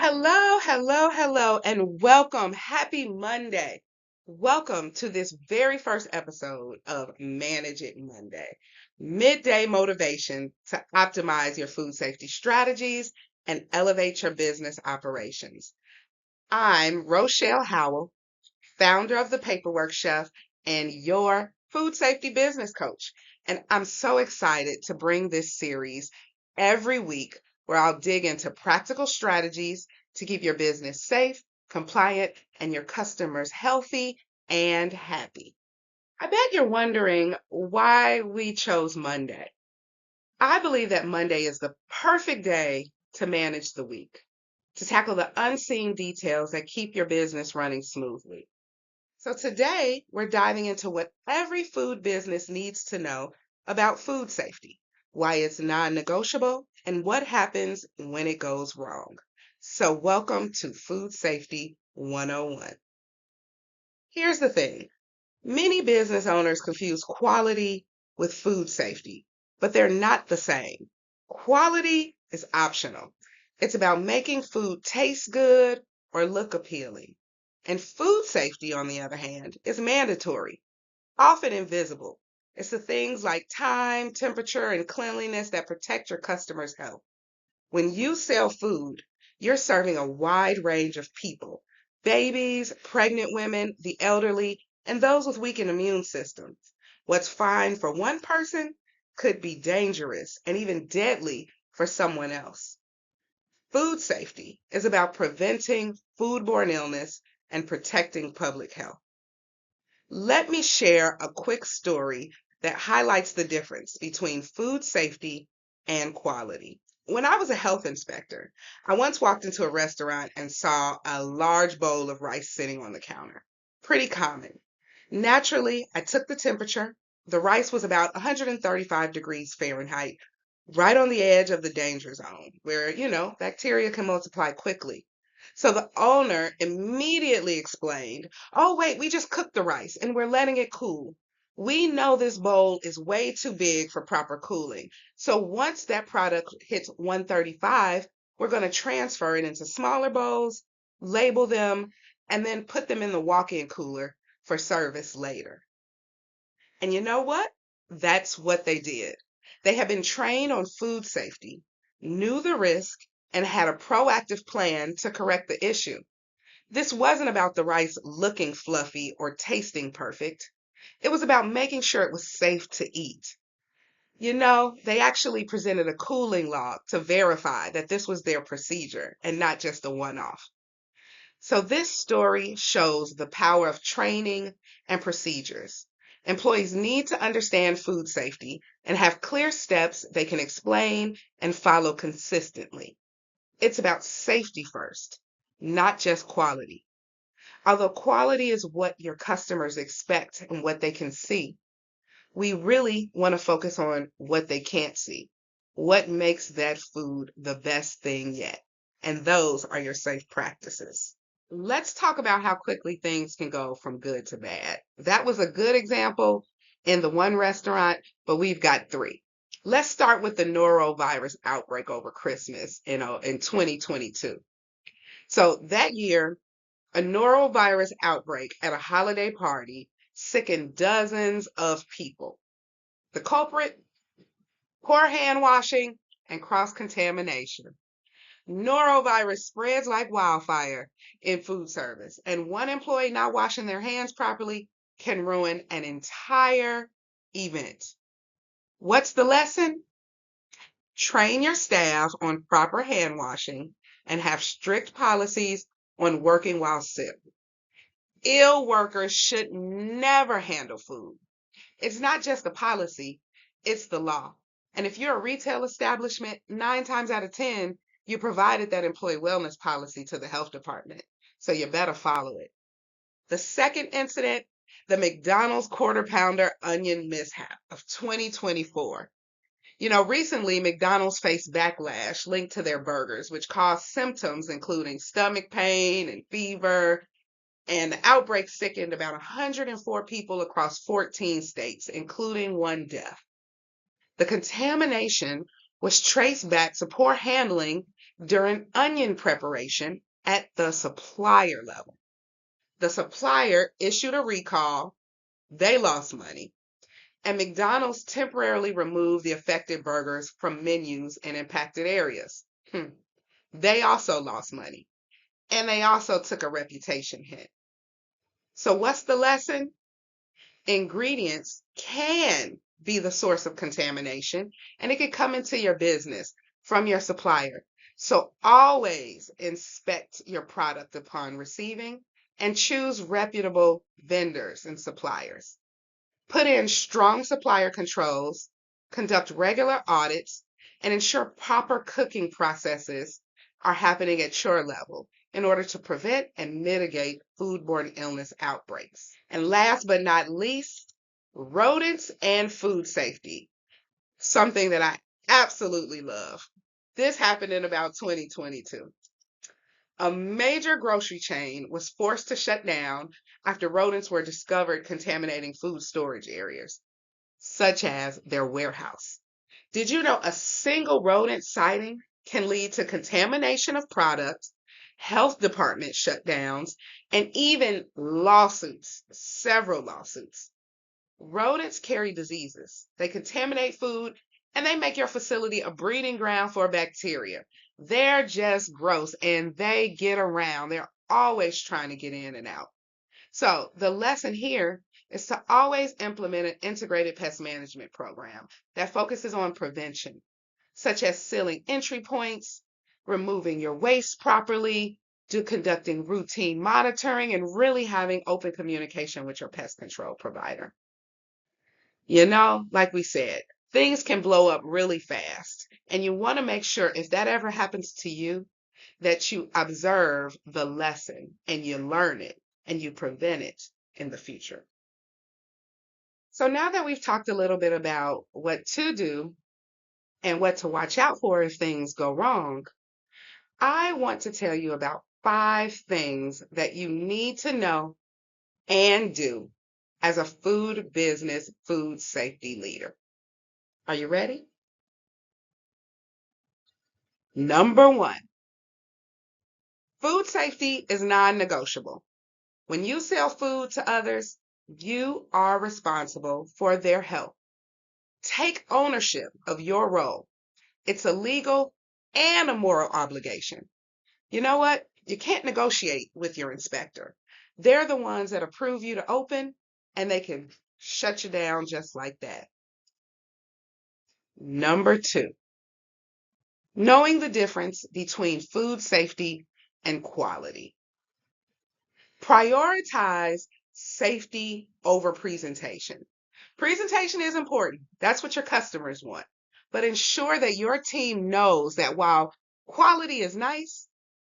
Hello, hello, hello, and welcome. Happy Monday. Welcome to this very first episode of Manage It Monday, midday motivation to optimize your food safety strategies and elevate your business operations. I'm Rochelle Howell, founder of the Paperwork Chef and your food safety business coach. And I'm so excited to bring this series every week where I'll dig into practical strategies to keep your business safe, compliant, and your customers healthy and happy. I bet you're wondering why we chose Monday. I believe that Monday is the perfect day to manage the week, to tackle the unseen details that keep your business running smoothly. So today we're diving into what every food business needs to know about food safety, why it's non-negotiable, and what happens when it goes wrong. So welcome to Food Safety 101. Here's the thing. Many business owners confuse quality with food safety, but they're not the same. Quality is optional. It's about making food taste good or look appealing. And food safety, on the other hand, is mandatory, often invisible. It's the things like time, temperature, and cleanliness that protect your customers' health. When you sell food, you're serving a wide range of people: babies, pregnant women, the elderly, and those with weakened immune systems. What's fine for one person could be dangerous and even deadly for someone else. Food safety is about preventing foodborne illness and protecting public health. Let me share a quick story that highlights the difference between food safety and quality. When I was a health inspector, I once walked into a restaurant and saw a large bowl of rice sitting on the counter. Pretty common. Naturally, I took the temperature. The rice was about 135 degrees Fahrenheit, right on the edge of the danger zone where, bacteria can multiply quickly. So the owner immediately explained, "Oh, wait, we just cooked the rice and we're letting it cool. We know this bowl is way too big for proper cooling. So once that product hits 135, we're going to transfer it into smaller bowls, label them, and then put them in the walk-in cooler for service later." And you know what? That's what they did. They had been trained on food safety, knew the risk, and had a proactive plan to correct the issue. This wasn't about the rice looking fluffy or tasting perfect. It was about making sure it was safe to eat. They actually presented a cooling log to verify that this was their procedure and not just a one off. So, this story shows the power of training and procedures. Employees need to understand food safety and have clear steps they can explain and follow consistently. It's about safety first, not just quality. Although quality is what your customers expect and what they can see, we really want to focus on what they can't see. What makes that food the best thing yet? And those are your safe practices. Let's talk about how quickly things can go from good to bad. That was a good example in the one restaurant, but we've got three. Let's start with the norovirus outbreak over Christmas, in 2022. So that year, a norovirus outbreak at a holiday party sickened dozens of people. The culprit: poor hand washing and cross contamination. Norovirus spreads like wildfire in food service, and one employee not washing their hands properly can ruin an entire event. What's the lesson? Train your staff on proper hand washing and have strict policies on working while sick. Ill workers should never handle food. It's not just a policy, it's the law. And if you're a retail establishment, 9 times out of 10, you provided that employee wellness policy to the health department. So you better follow it. The second incident, the McDonald's quarter pounder onion mishap of 2024. Recently McDonald's faced backlash linked to their burgers, which caused symptoms including stomach pain and fever. And the outbreak sickened about 104 people across 14 states, including one death. The contamination was traced back to poor handling during onion preparation at the supplier level. The supplier issued a recall, they lost money, and McDonald's temporarily removed the affected burgers from menus in impacted areas. They also lost money, and they also took a reputation hit. So, what's the lesson? Ingredients can be the source of contamination, and it can come into your business from your supplier. So always inspect your product upon receiving and choose reputable vendors and suppliers. Put in strong supplier controls, conduct regular audits, and ensure proper cooking processes are happening at your level in order to prevent and mitigate foodborne illness outbreaks. And last but not least, rodents and food safety, something that I absolutely love. This happened in about 2022. A major grocery chain was forced to shut down after rodents were discovered contaminating food storage areas, such as their warehouse. Did you know a single rodent sighting can lead to contamination of products, health department shutdowns, and even lawsuits, several lawsuits? Rodents carry diseases. They contaminate food and they make your facility a breeding ground for bacteria. They're just gross and they get around. They're always trying to get in and out. So the lesson here is to always implement an integrated pest management program that focuses on prevention, such as sealing entry points, removing your waste properly, conducting routine monitoring, and really having open communication with your pest control provider. Like we said, things can blow up really fast. And you want to make sure if that ever happens to you, that you observe the lesson and you learn it and you prevent it in the future. So now that we've talked a little bit about what to do and what to watch out for if things go wrong, I want to tell you about 5 things that you need to know and do as a food business food safety leader. Are you ready? Number 1, food safety is non-negotiable. When you sell food to others, you are responsible for their health. Take ownership of your role. It's a legal and a moral obligation. You know what? You can't negotiate with your inspector. They're the ones that approve you to open, and they can shut you down just like that. Number 2, knowing the difference between food safety and quality. Prioritize safety over presentation. Presentation is important. That's what your customers want. But ensure that your team knows that while quality is nice,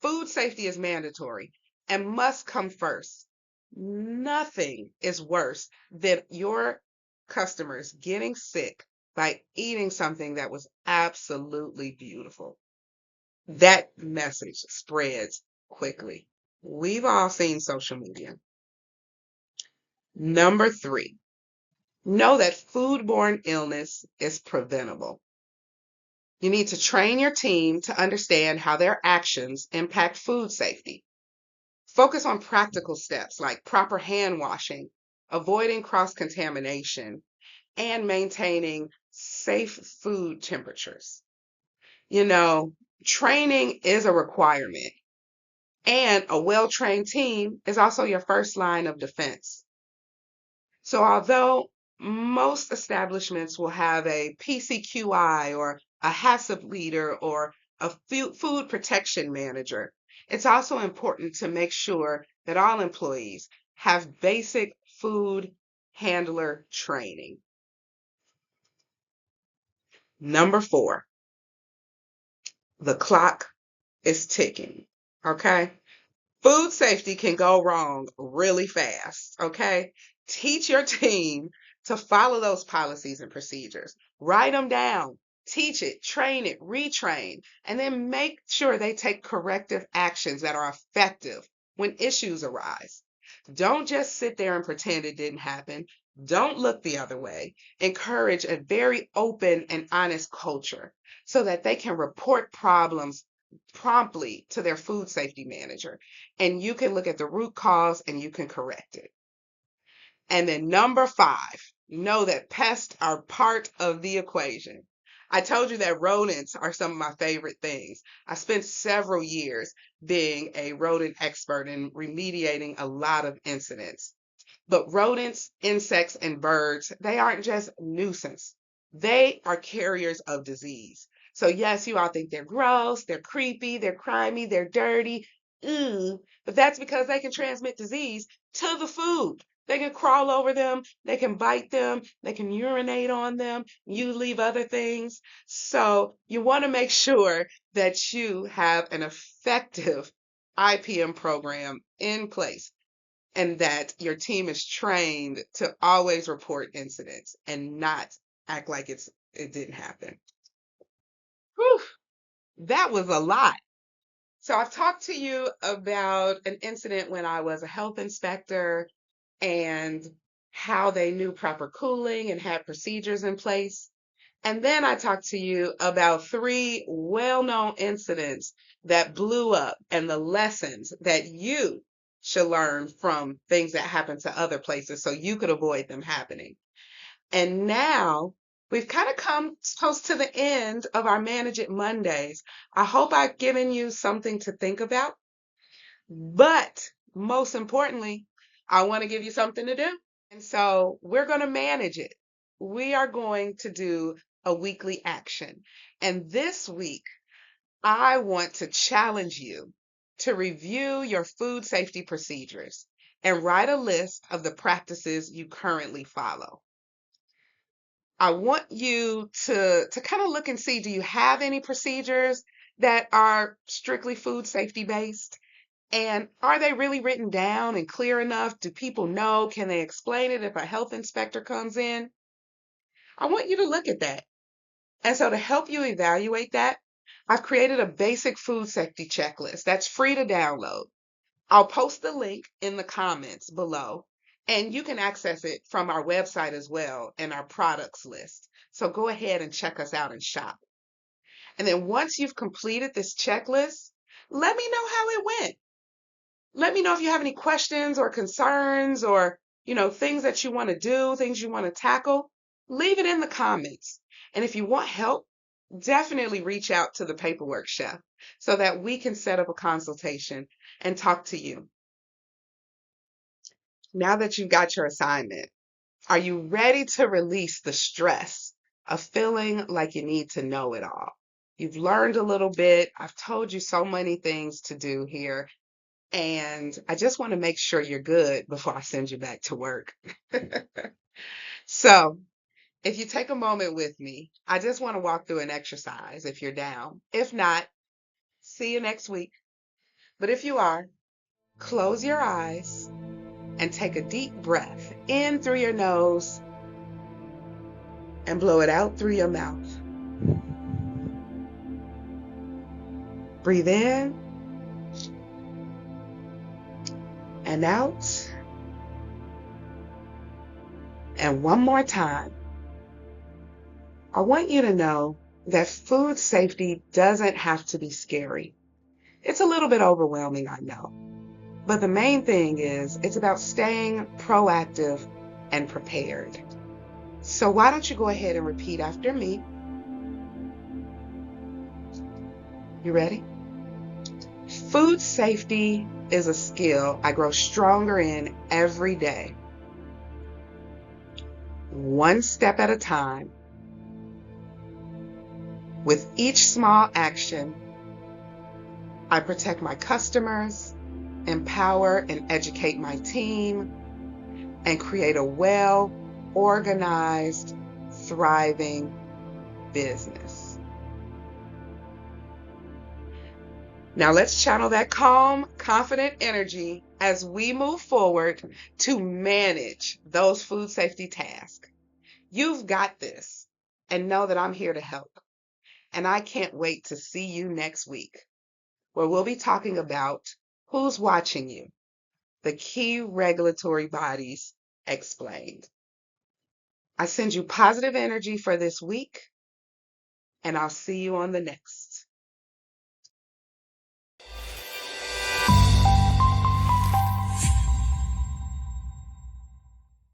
food safety is mandatory and must come first. Nothing is worse than your customers getting sick by eating something that was absolutely beautiful. That message spreads quickly. We've all seen social media. Number 3, know that foodborne illness is preventable. You need to train your team to understand how their actions impact food safety. Focus on practical steps like proper hand washing, avoiding cross-contamination, and maintaining safe food temperatures. Training is a requirement, and a well-trained team is also your first line of defense. So although most establishments will have a PCQI or a HACCP leader or a food protection manager, it's also important to make sure that all employees have basic food handler training. Number 4, the clock is ticking, okay? Food safety can go wrong really fast, okay? Teach your team to follow those policies and procedures. Write them down, teach it, train it, retrain, and then make sure they take corrective actions that are effective when issues arise. Don't just sit there and pretend it didn't happen. Don't look the other way. Encourage a very open and honest culture so that they can report problems promptly to their food safety manager, and you can look at the root cause and you can correct it. And then number five, know that pests are part of the equation. I told you that rodents are some of my favorite things. I spent several years being a rodent expert and remediating a lot of incidents. But rodents, insects, and birds, they aren't just nuisance. They are carriers of disease. So yes, you all think they're gross, they're creepy, they're crimey, they're dirty. Ooh, but that's because they can transmit disease to the food. They can crawl over them, they can bite them, they can urinate on them, you leave other things. So you want to make sure that you have an effective IPM program in place and that your team is trained to always report incidents and not act like it didn't happen. Whew, that was a lot. So I've talked to you about an incident when I was a health inspector and how they knew proper cooling and had procedures in place. And then I talked to you about three well-known incidents that blew up and the lessons that you should learn from things that happen to other places so you could avoid them happening. And now we've kind of come close to the end of our Manage It Mondays. I hope I've given you something to think about, but most importantly, I want to give you something to do. And so we're going to manage it. We are going to do a weekly action. And this week, I want to challenge you to review your food safety procedures and write a list of the practices you currently follow. I want you to kind of look and see, do you have any procedures that are strictly food safety based? And are they really written down and clear enough? Do people know? Can they explain it if a health inspector comes in? I want you to look at that. And so to help you evaluate that, I've created a basic food safety checklist that's free to download. I'll post the link in the comments below, and you can access it from our website as well and our products list. So go ahead and check us out and shop. And then once you've completed this checklist, let me know how it went. Let me know if you have any questions or concerns or, things that you want to do, things you want to tackle. Leave it in the comments. And if you want help, definitely reach out to the paperwork chef so that we can set up a consultation and talk to you. Now that you've got your assignment, are you ready to release the stress of feeling like you need to know it all? You've learned a little bit. I've told you so many things to do here. And I just want to make sure you're good before I send you back to work. So, if you take a moment with me, I just want to walk through an exercise if you're down. If not, see you next week. But if you are, close your eyes and take a deep breath in through your nose and blow it out through your mouth. Breathe in and out. And one more time. I want you to know that food safety doesn't have to be scary. It's a little bit overwhelming, I know. But the main thing is it's about staying proactive and prepared. So why don't you go ahead and repeat after me? You ready? Food safety is a skill I grow stronger in every day. One step at a time. With each small action, I protect my customers, empower and educate my team, and create a well-organized, thriving business. Now let's channel that calm, confident energy as we move forward to manage those food safety tasks. You've got this, and know that I'm here to help. And I can't wait to see you next week, where we'll be talking about who's watching you, the key regulatory bodies explained. I send you positive energy for this week, and I'll see you on the next.